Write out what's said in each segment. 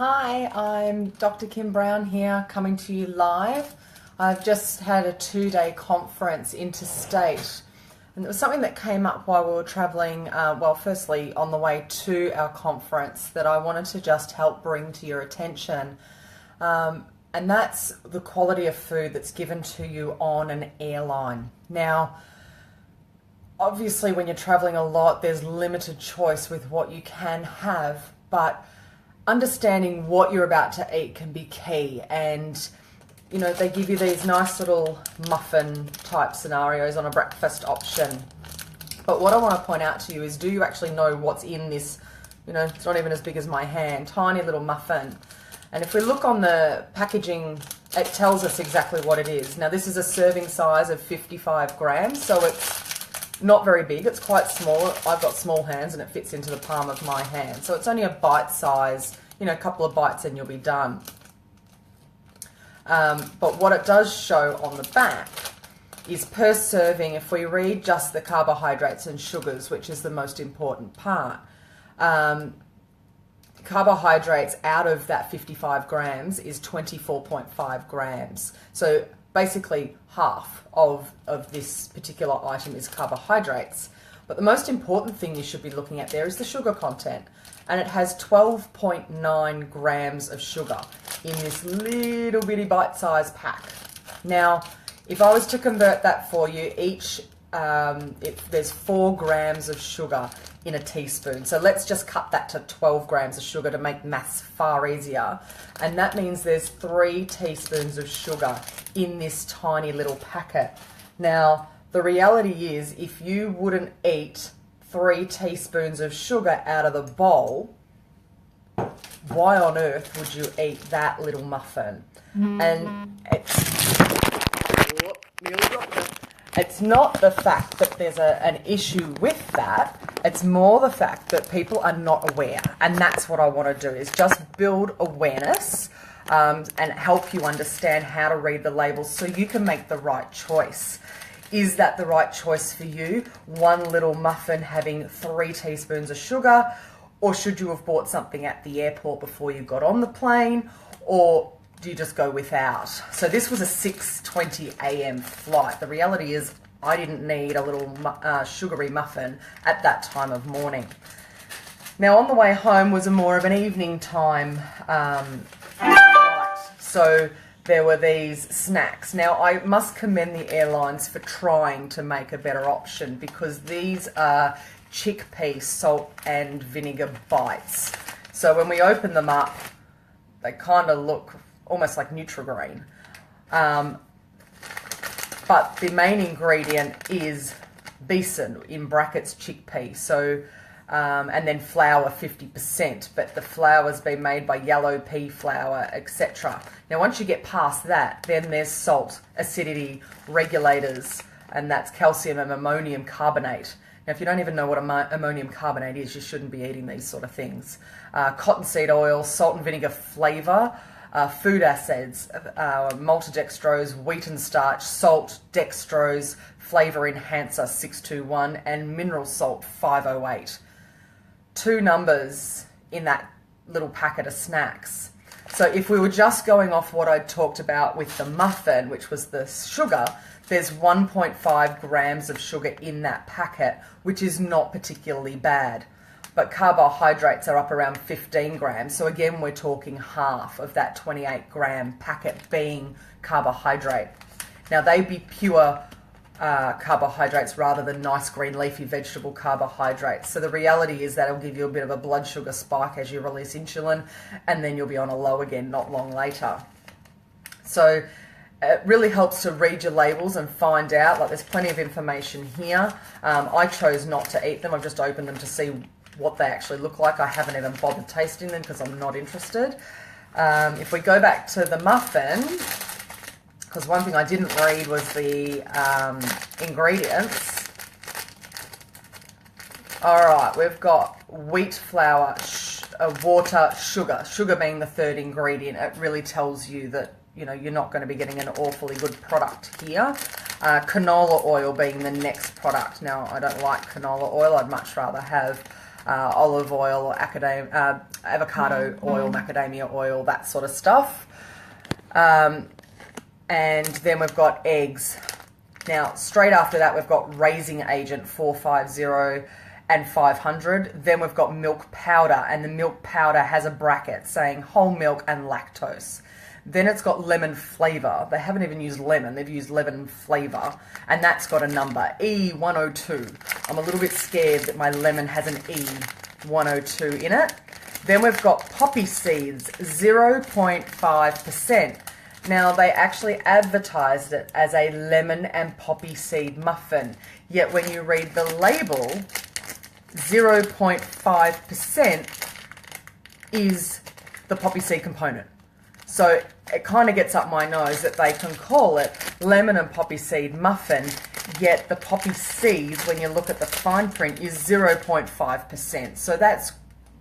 Hi, I'm Dr. Kim Brown here, coming to you live. I've just had a 2-day conference interstate, and it was something that came up while we were travelling, firstly on the way to our conference, that I wanted to just help bring to your attention. And that's the quality of food that's given to you on an airline. Now, obviously when you're travelling a lot, there's limited choice with what you can have, but understanding what you're about to eat can be key. And you know, they give you these nice little muffin type scenarios on a breakfast option, but what I want to point out to you is, do you actually know what's in this? You know, it's not even as big as my hand, tiny little muffin. And if we look on the packaging, it tells us exactly what it is. Now, this is a serving size of 55 grams, so it's not very big, it's quite small. I've got small hands and it fits into the palm of my hand. So it's only a bite size, you know, a couple of bites and you'll be done. But what it does show on the back is per serving, if we read just the carbohydrates and sugars, which is the most important part, carbohydrates out of that 55 grams is 24.5 grams. So basically half of this particular item is carbohydrates. But the most important thing you should be looking at there is the sugar content. And it has 12.9 grams of sugar in this little bitty bite-sized pack. Now, if I was to convert that for you, there's 4 grams of sugar in a teaspoon. So let's just cut that to 12 grams of sugar to make maths far easier. And that means there's 3 teaspoons of sugar in this tiny little packet. Now, the reality is, if you wouldn't eat 3 teaspoons of sugar out of the bowl, why on earth would you eat that little muffin? And it's not the fact that there's an issue with that, it's more the fact that people are not aware. And that's what I want to do, is just build awareness and help you understand how to read the labels so you can make the right choice. Is that the right choice for you? One little muffin having 3 teaspoons of sugar? Or should you have bought something at the airport before you got on the plane? Or do you just go without? So this was a 6:20 a.m. flight. The reality is, I didn't need a little sugary muffin at that time of morning. Now, on the way home was a more of an evening time flight. So there were these snacks. Now, I must commend the airlines for trying to make a better option, because these are chickpea salt and vinegar bites. So when we open them up, they kind of look almost like Nutri-Grain. But the main ingredient is besan, in brackets chickpea. So, and then flour 50%, but the flour's been made by yellow pea flour, etc. Now, once you get past that, then there's salt, acidity, regulators, and that's calcium and ammonium carbonate. Now, if you don't even know what ammonium carbonate is, you shouldn't be eating these sort of things. Cottonseed oil, salt and vinegar flavour, food acids, maltodextrose, wheat and starch, salt, dextrose, flavour enhancer 621, and mineral salt 508. 2 numbers in that little packet of snacks. So if we were just going off what I talked about with the muffin, which was the sugar, there's 1.5 grams of sugar in that packet, which is not particularly bad. But carbohydrates are up around 15 grams. So again, we're talking half of that 28 gram packet being carbohydrate. Now, they'd be pure carbohydrates rather than nice green leafy vegetable carbohydrates. So the reality is that it'll give you a bit of a blood sugar spike as you release insulin, and then you'll be on a low again not long later. So it really helps to read your labels and find out. Like, there's plenty of information here. I chose not to eat them. I've just opened them to see what they actually look like. I haven't even bothered tasting them because I'm not interested. If we go back to the muffin, because one thing I didn't read was the ingredients. All right, we've got wheat flour, water, sugar being the 3rd ingredient. It really tells you that, you know, you're not going to be getting an awfully good product here. Canola oil being the next product. Now, I don't like canola oil. I'd much rather have olive oil, avocado oil, macadamia oil, that sort of stuff. And then we've got eggs. Now, straight after that, we've got raising agent 450 and 500. Then we've got milk powder, and the milk powder has a bracket saying whole milk and lactose. Then it's got lemon flavor. They haven't even used lemon, they've used lemon flavor, and that's got a number, E102. I'm a little bit scared that my lemon has an E102 in it. Then we've got poppy seeds, 0.5%. Now, they actually advertised it as a lemon and poppy seed muffin, yet when you read the label, 0.5% is the poppy seed component. So it kind of gets up my nose that they can call it lemon and poppy seed muffin, yet the poppy seeds, when you look at the fine print, is 0.5%. So that's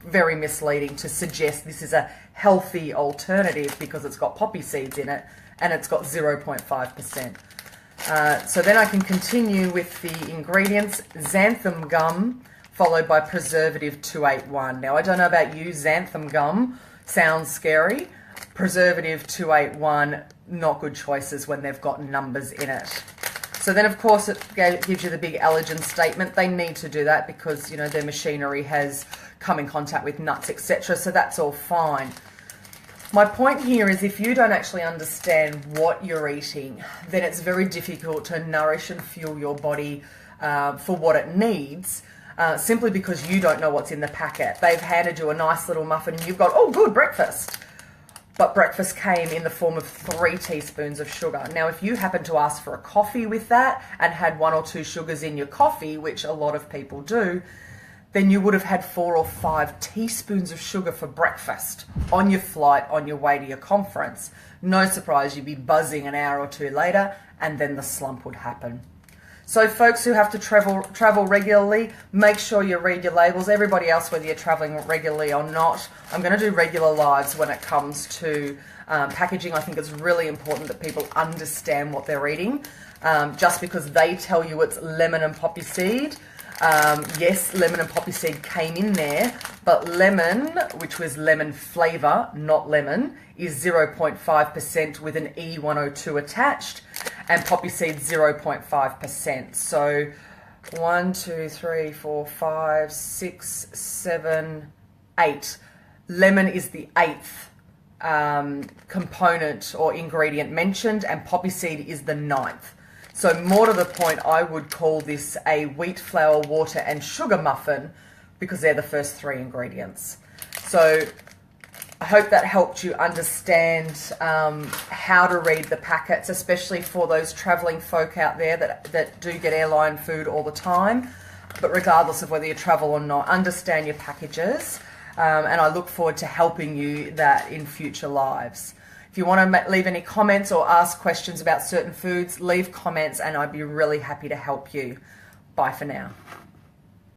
very misleading to suggest this is a healthy alternative because it's got poppy seeds in it and it's got 0.5%. So then I can continue with the ingredients. Xanthan gum followed by preservative 281. Now, I don't know about you, xanthan gum sounds scary. Preservative 281, not good choices when they've got numbers in it. So then, of course, it gives you the big allergen statement. They need to do that because, you know, their machinery has come in contact with nuts, etc. So that's all fine. My point here is if you don't actually understand what you're eating, then it's very difficult to nourish and fuel your body for what it needs, simply because you don't know what's in the packet. They've handed you a nice little muffin and you've got, oh, good, breakfast. But breakfast came in the form of 3 teaspoons of sugar. Now, if you happen to ask for a coffee with that and had 1 or 2 sugars in your coffee, which a lot of people do, then you would have had 4 or 5 teaspoons of sugar for breakfast on your flight, on your way to your conference. No surprise, you'd be buzzing an hour or 2 later, and then the slump would happen. So folks who have to travel regularly, make sure you read your labels. Everybody else, whether you're traveling regularly or not, I'm going to do regular lives when it comes to packaging. I think it's really important that people understand what they're eating. Just because they tell you it's lemon and poppy seed, yes, lemon and poppy seed came in there, but lemon, which was lemon flavour, not lemon, is 0.5% with an E102 attached, and poppy seed 0.5%. So 1, 2, 3, 4, 5, 6, 7, 8. Lemon is the 8th component or ingredient mentioned, and poppy seed is the 9th. So more to the point, I would call this a wheat flour, water and sugar muffin because they're the first 3 ingredients. So I hope that helped you understand how to read the packets, especially for those travelling folk out there that do get airline food all the time. But regardless of whether you travel or not, understand your packages. And I look forward to helping you that in future lives. If you want to leave any comments or ask questions about certain foods, leave comments and I'd be really happy to help you. Bye for now.